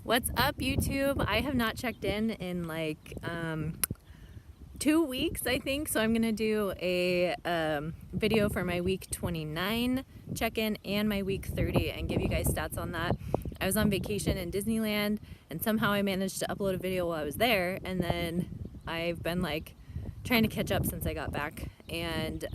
What's up, YouTube? I have not checked in like 2 weeks, I think, so I'm gonna do a video for my week 29 check-in and my week 30 and give you guys stats on that. I was on vacation in Disneyland and somehow I managed to upload a video while I was there, and then I've been like trying to catch up since I got back, and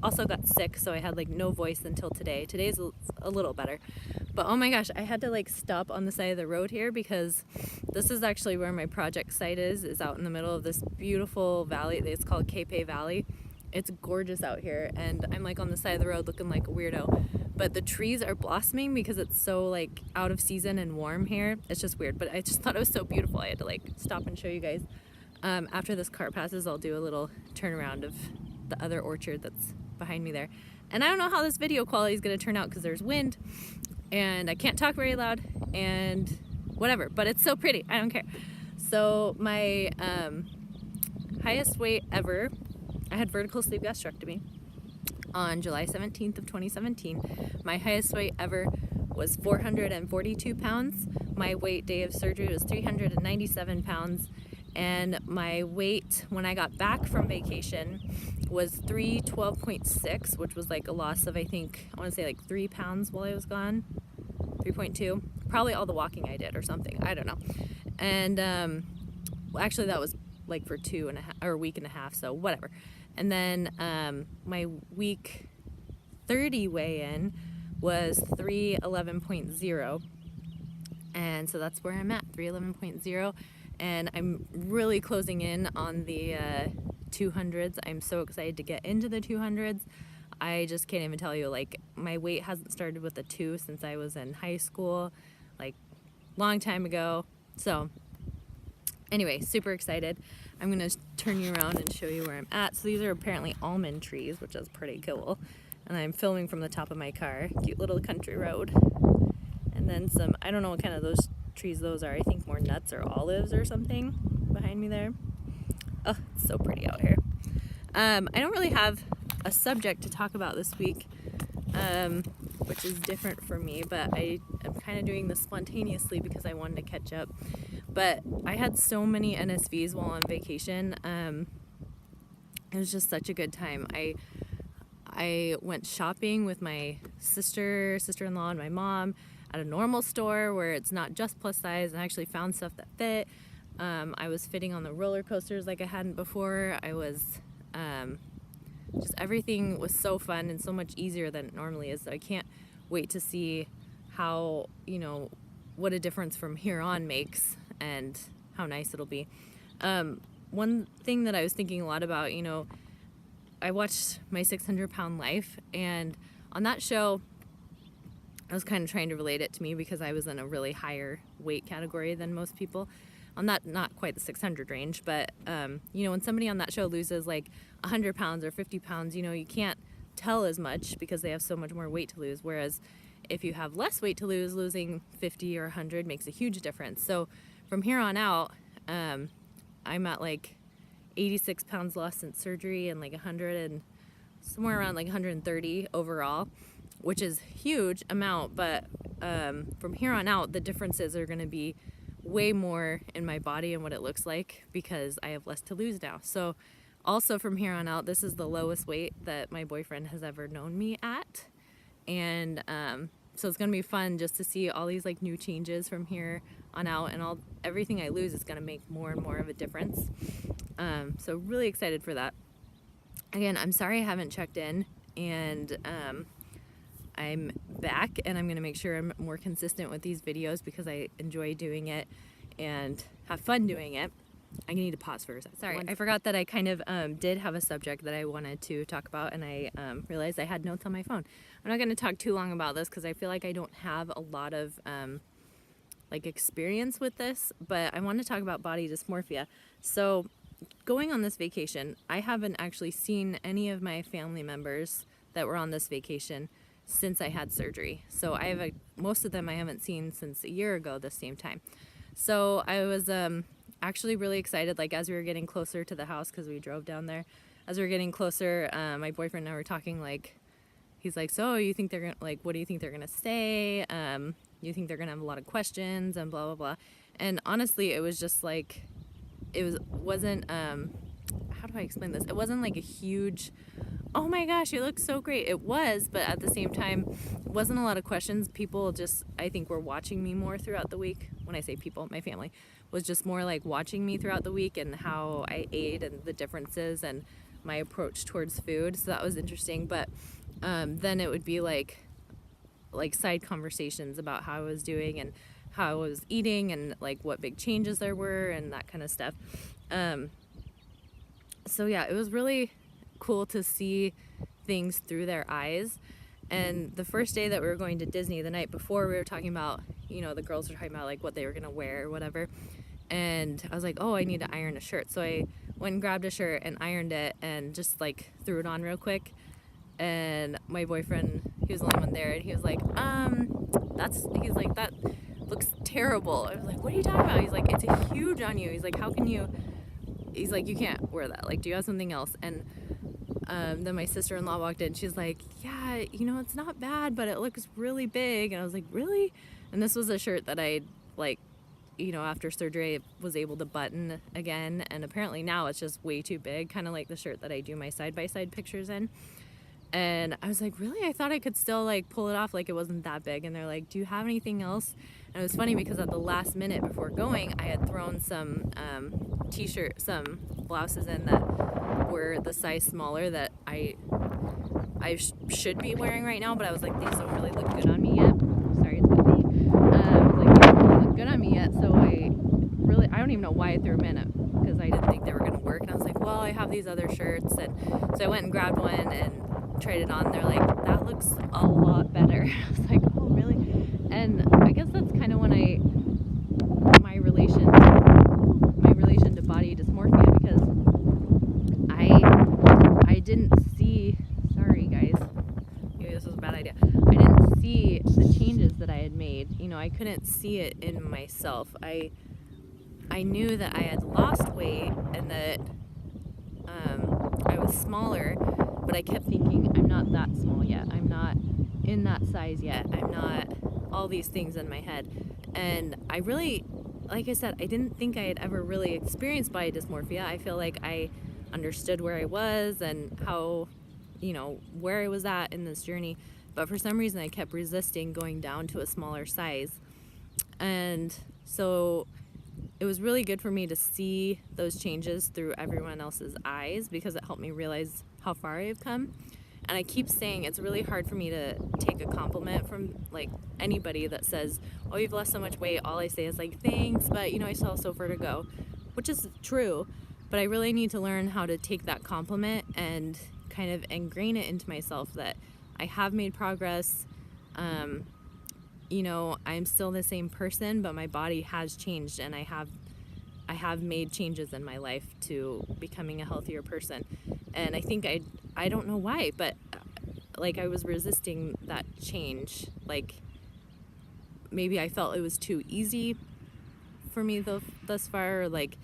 also got sick, so I had like no voice until today. Today's a little better, but oh my gosh, I had to like stop on the side of the road here because this is actually where my project site is out in the middle of this beautiful valley. It's called Cape Valley. It's gorgeous out here, and I'm like on the side of the road looking like a weirdo, but the trees are blossoming because it's so like out of season and warm here. It's just weird, but I just thought it was so beautiful. I had to like stop and show you guys. After this car passes, I'll do a little turnaround of the other orchard that's behind me there. And I don't know how this video quality is going to turn out because there's wind and I can't talk very loud and whatever, but it's so pretty. I don't care. So my highest weight ever, I had vertical sleeve gastrectomy on July 17th of 2017. My highest weight ever was 442 pounds. My weight day of surgery was 397 pounds. And my weight when I got back from vacation was 312.6, which was like a loss of, I think, I want to say like 3 pounds while I was gone. 3.2, probably all the walking I did or something, I don't know. And well, actually that was like for a week and a half, so whatever. And then my week 30 weigh-in was 311.0, and so that's where I'm at, 311.0. And I'm really closing in on the 200s. I'm so excited to get into the 200s. I just can't even tell you, like, my weight hasn't started with a 2 since I was in high school, like, long time ago. So anyway, super excited. I'm gonna turn you around and show you where I'm at. So these are apparently almond trees, which is pretty cool. And I'm filming from the top of my car. Cute little country road. And then some, I don't know what kind of those trees those are. I think more nuts or olives or something behind me there. Oh, it's so pretty out here. I don't really have a subject to talk about this week, which is different for me, but I am kind of doing this spontaneously because I wanted to catch up. But I had so many NSVs while on vacation. It was just such a good time. I went shopping with my sister-in-law, and my mom at a normal store where it's not just plus size, and I actually found stuff that fit. I was fitting on the roller coasters like I hadn't before. I was just, everything was so fun and so much easier than it normally is. So I can't wait to see how, you know, what a difference from here on makes and how nice it'll be. One thing that I was thinking a lot about, you know, I watched My 600 Pound Life, and on that show I was kind of trying to relate it to me because I was in a really higher weight category than most people. I'm not quite the 600 range, but you know, when somebody on that show loses like 100 pounds or 50 pounds, you know, you can't tell as much because they have so much more weight to lose. Whereas if you have less weight to lose, losing 50 or 100 makes a huge difference. So from here on out, I'm at like 86 pounds lost since surgery and like 100 and somewhere around like 130 overall, which is huge amount. But from here on out, the differences are going to be way more in my body and what it looks like because I have less to lose now. So also from here on out, this is the lowest weight that my boyfriend has ever known me at. And so it's going to be fun just to see all these like new changes from here on out, and everything I lose is going to make more and more of a difference. So really excited for that. Again, I'm sorry I haven't checked in, and I'm back, and I'm going to make sure I'm more consistent with these videos because I enjoy doing it and have fun doing it. I need to pause for a second. Sorry, I forgot that I kind of did have a subject that I wanted to talk about, and I realized I had notes on my phone. I'm not going to talk too long about this because I feel like I don't have a lot of like experience with this, but I want to talk about body dysmorphia. So going on this vacation, I haven't actually seen any of my family members that were on this vacation since I had surgery. So I have most of them I haven't seen since a year ago this same time. So I was actually really excited, like as we were getting closer to the house, because we drove down there, as we were getting closer, my boyfriend and I were talking, like, he's like, so you think they're gonna, like, what do you think they're gonna say? you think they're gonna have a lot of questions and blah blah blah. And honestly, it was just like, wasn't how do I explain this? It wasn't like a huge, oh my gosh, you look so great. It was, but at the same time, it wasn't a lot of questions. People just, I think, were watching me more throughout the week. When I say people, my family was just more like watching me throughout the week and how I ate and the differences and my approach towards food. So that was interesting. But then it would be like side conversations about how I was doing and how I was eating and like what big changes there were and that kind of stuff. So yeah, it was really cool to see things through their eyes. And the first day that we were going to Disney, the night before, we were talking about, the girls were talking about like what they were gonna wear or whatever. And I was like, oh, I need to iron a shirt. So I went and grabbed a shirt and ironed it and just like threw it on real quick. And my boyfriend, he was the only one there, and he was like, he's like, that looks terrible. I was like, what are you talking about? He's like, it's huge on you. He's like, how can you, he's like, you can't wear that. Like, do you have something else? And then my sister-in-law walked in. She's like, yeah, it's not bad, but it looks really big. And I was like, really? And this was a shirt that I, like, after surgery, I was able to button again. And apparently now it's just way too big, kind of like the shirt that I do my side-by-side pictures in. And I was like, really? I thought I could still like pull it off like it wasn't that big. And they're like, do you have anything else? And it was funny because at the last minute before going, I had thrown some some blouses in that were the size smaller that I should be wearing right now. But I was like, these don't really look good on me yet. Sorry, it's about me. I was like, these don't really look good on me yet. So I don't even know why I threw them in because I didn't think they were going to work. And I was like, well, I have these other shirts. And so I went and grabbed one and tried it on. They're like, that looks a lot better. I was like, oh really? And I guess that's kind of when my relation to body dysmorphia, because I didn't see, sorry guys, maybe this was a bad idea. I didn't see the changes that I had made. I couldn't see it in myself. I knew that I had lost weight and that I was smaller, but I kept thinking, I'm not that small yet. I'm not in that size yet. I'm not all these things in my head. And I really, like I said, I didn't think I had ever really experienced body dysmorphia. I feel like I understood where I was and how, where I was at in this journey. But for some reason, I kept resisting going down to a smaller size. And so it was really good for me to see those changes through everyone else's eyes because it helped me realize how far I've come. And I keep saying it's really hard for me to take a compliment from like anybody that says, oh, you've lost so much weight. All I say is like, thanks, but I still have so far to go, which is true. But I really need to learn how to take that compliment and kind of ingrain it into myself that I have made progress. I'm still the same person, but my body has changed, and I have made changes in my life to becoming a healthier person. And I think I don't know why, but like I was resisting that change. Like maybe I felt it was too easy for me thus far, or like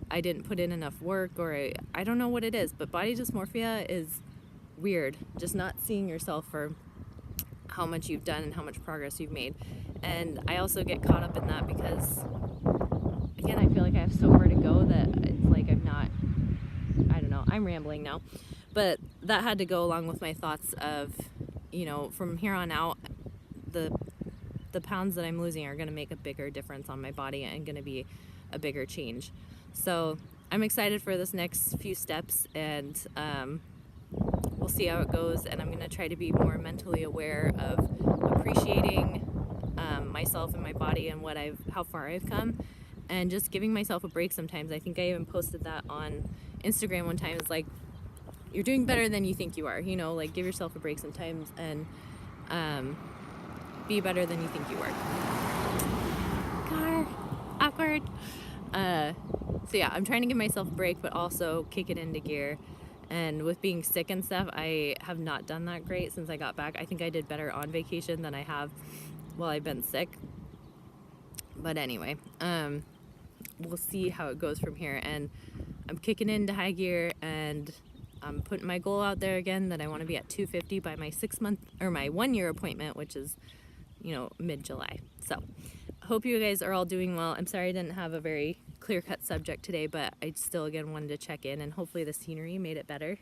I didn't put in enough work, or I don't know what it is, but body dysmorphia is weird. Just not seeing yourself for how much you've done and how much progress you've made. And I also get caught up in that because, again, I feel like I have so far to go that it's like I don't know, I'm rambling now. But that had to go along with my thoughts of, from here on out, the pounds that I'm losing are going to make a bigger difference on my body and going to be a bigger change. So I'm excited for this next few steps, and we'll see how it goes. And I'm going to try to be more mentally aware of appreciating myself and my body and how far I've come, and just giving myself a break sometimes. I think I even posted that on Instagram one time. It's like, you're doing better than you think you are, like give yourself a break sometimes and be better than you think you are. Car, awkward. So yeah, I'm trying to give myself a break, but also kick it into gear. And with being sick and stuff, I have not done that great since I got back. I think I did better on vacation than I have while I've been sick. But anyway, we'll see how it goes from here. And I'm kicking into high gear, and I'm putting my goal out there again that I want to be at 250 by my my 1 year appointment, which is you know, mid-July. So hope you guys are all doing well. I'm sorry I didn't have a very clear-cut subject today, but I still again wanted to check in, and hopefully the scenery made it better.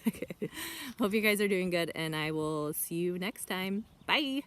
Okay. Hope you guys are doing good, and I will see you next time. Bye.